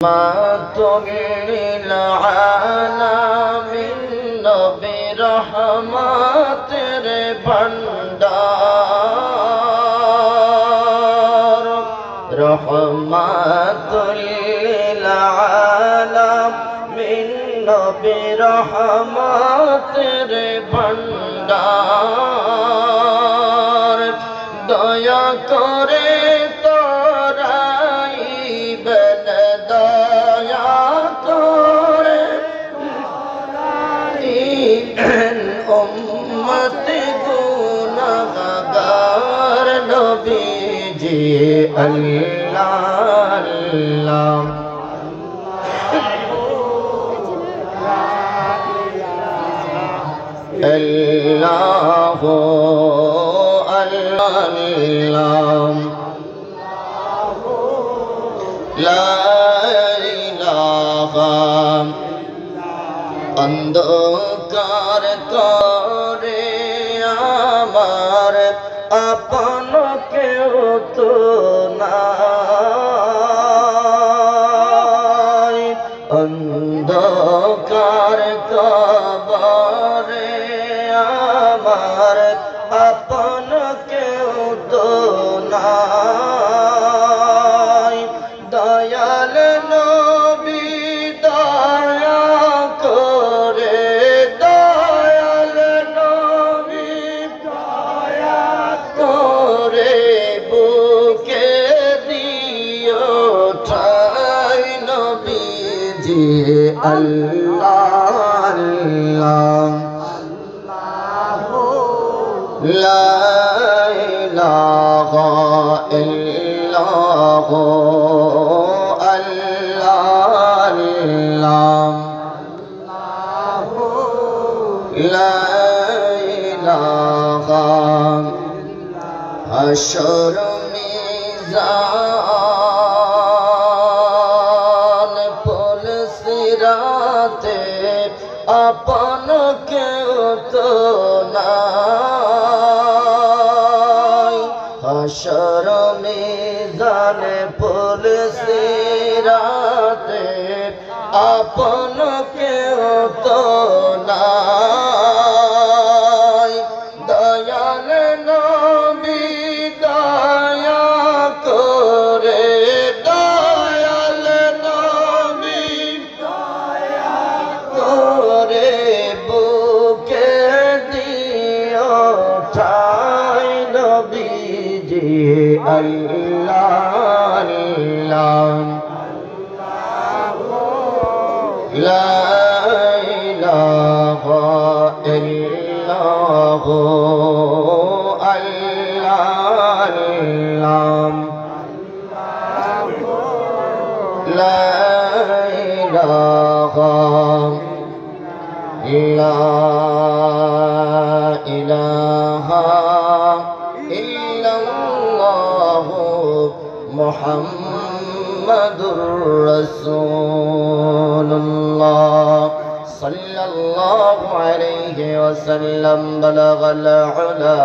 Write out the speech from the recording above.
লিল আলামিন নবী রহমাতের ভান্ডার রহমাতুল লিল আলামিন নবী রহমাতের ভান্ডার দয়া করে अल्लाह अल्लाह अल्लाह ला इलाहा अंधकार करे आमार अपन केउ तो নাই अंधकार कबरे आमार अपन केउ तो নাই दयाल नबी दया करे दयाल नबी दया करे बुके दियो ठाई नबीजी अल्लाह अल्लाह ला इलाहा इल्लाह अल्लाह ला इलाहा हशर मीज़ान पुल सिराते अपन केउ तो নাই हशर मीज़ान पुल सिराते अपन केउ तो নাই दयाल नबी दया करे दयाल नबी दया करे बुके दियो ठाई नबीजी अल्लाह ला इलाहा इल्लाह अल्लाह ला इलाहा इल्लल्लाह मुहम्मदुर रसूलुल्लाह सल्लल्लाहु अलैहि वसल्लम बलगल उला।